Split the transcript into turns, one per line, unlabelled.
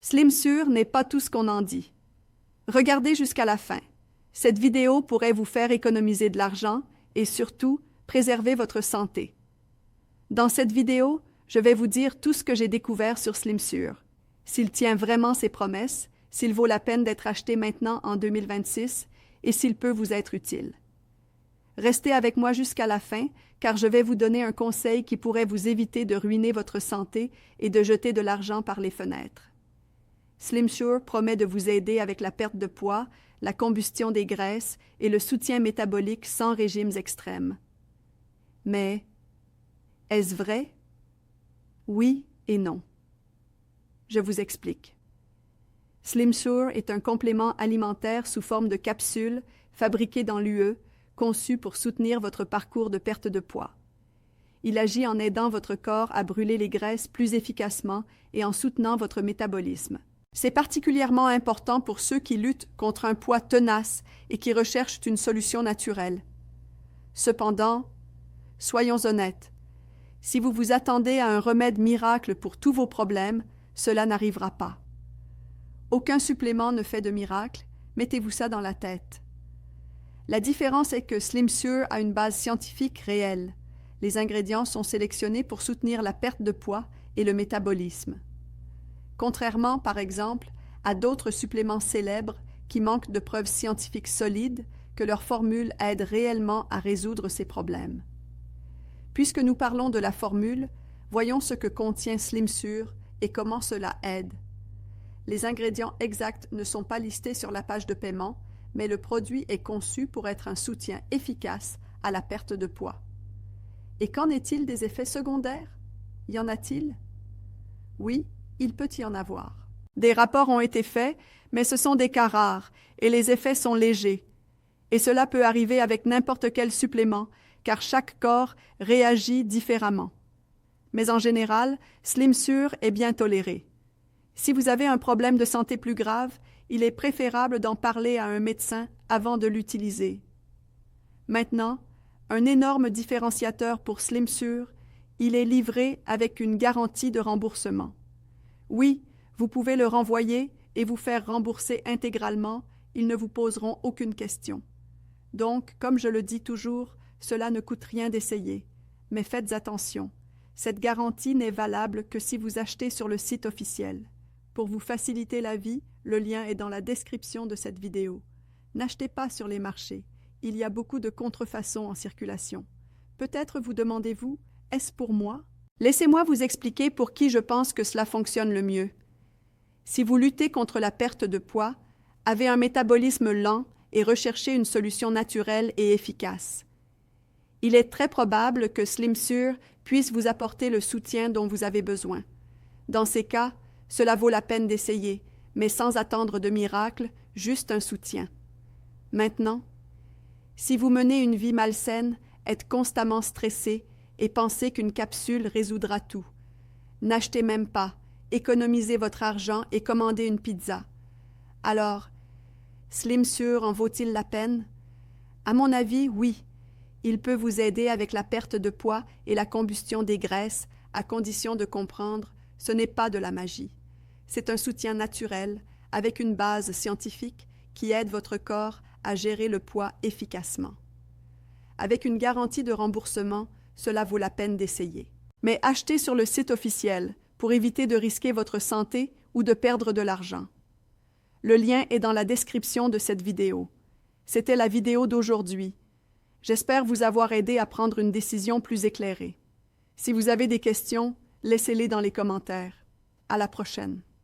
SlimSure n'est pas tout ce qu'on en dit. Regardez jusqu'à la fin. Cette vidéo pourrait vous faire économiser de l'argent et surtout préserver votre santé. Dans cette vidéo, je vais vous dire tout ce que j'ai découvert sur SlimSure. S'il tient vraiment ses promesses, s'il vaut la peine d'être acheté maintenant en 2026 et s'il peut vous être utile. Restez avec moi jusqu'à la fin, car je vais vous donner un conseil qui pourrait vous éviter de ruiner votre santé et de jeter de l'argent par les fenêtres. SlimSure promet de vous aider avec la perte de poids, la combustion des graisses et le soutien métabolique sans régimes extrêmes. Mais est-ce vrai? Oui et non. Je vous explique. SlimSure est un complément alimentaire sous forme de capsules fabriqué dans l'UE, conçu pour soutenir votre parcours de perte de poids. Il agit en aidant votre corps à brûler les graisses plus efficacement et en soutenant votre métabolisme. C'est particulièrement important pour ceux qui luttent contre un poids tenace et qui recherchent une solution naturelle. Cependant, soyons honnêtes, si vous vous attendez à un remède miracle pour tous vos problèmes, cela n'arrivera pas. Aucun supplément ne fait de miracle, mettez-vous ça dans la tête. La différence est que SlimSure a une base scientifique réelle. Les ingrédients sont sélectionnés pour soutenir la perte de poids et le métabolisme. Contrairement, par exemple, à d'autres suppléments célèbres qui manquent de preuves scientifiques solides que leur formule aide réellement à résoudre ces problèmes. Puisque nous parlons de la formule, voyons ce que contient SlimSure et comment cela aide. Les ingrédients exacts ne sont pas listés sur la page de paiement, mais le produit est conçu pour être un soutien efficace à la perte de poids. Et qu'en est-il des effets secondaires? Y en a-t-il? Oui, il peut y en avoir. Des rapports ont été faits, mais ce sont des cas rares et les effets sont légers. Et cela peut arriver avec n'importe quel supplément, car chaque corps réagit différemment. Mais en général, SlimSure est bien toléré. Si vous avez un problème de santé plus grave, il est préférable d'en parler à un médecin avant de l'utiliser. Maintenant, un énorme différenciateur pour SlimSure, il est livré avec une garantie de remboursement. Oui, vous pouvez le renvoyer et vous faire rembourser intégralement, ils ne vous poseront aucune question. Donc, comme je le dis toujours, cela ne coûte rien d'essayer. Mais faites attention, cette garantie n'est valable que si vous achetez sur le site officiel. Pour vous faciliter la vie, le lien est dans la description de cette vidéo. N'achetez pas sur les marchés. Il y a beaucoup de contrefaçons en circulation. Peut-être vous demandez-vous, est-ce pour moi? Laissez-moi vous expliquer pour qui je pense que cela fonctionne le mieux. Si vous luttez contre la perte de poids, avez un métabolisme lent et recherchez une solution naturelle et efficace. Il est très probable que SlimSure puisse vous apporter le soutien dont vous avez besoin. Dans ces cas, cela vaut la peine d'essayer, mais sans attendre de miracle, juste un soutien. Maintenant, si vous menez une vie malsaine, êtes constamment stressé et pensez qu'une capsule résoudra tout, n'achetez même pas, économisez votre argent et commandez une pizza. Alors, SlimSure en vaut-il la peine? À mon avis, oui. Il peut vous aider avec la perte de poids et la combustion des graisses, à condition de comprendre, ce n'est pas de la magie. C'est un soutien naturel, avec une base scientifique qui aide votre corps à gérer le poids efficacement. Avec une garantie de remboursement, cela vaut la peine d'essayer. Mais achetez sur le site officiel pour éviter de risquer votre santé ou de perdre de l'argent. Le lien est dans la description de cette vidéo. C'était la vidéo d'aujourd'hui. J'espère vous avoir aidé à prendre une décision plus éclairée. Si vous avez des questions, laissez-les dans les commentaires. À la prochaine.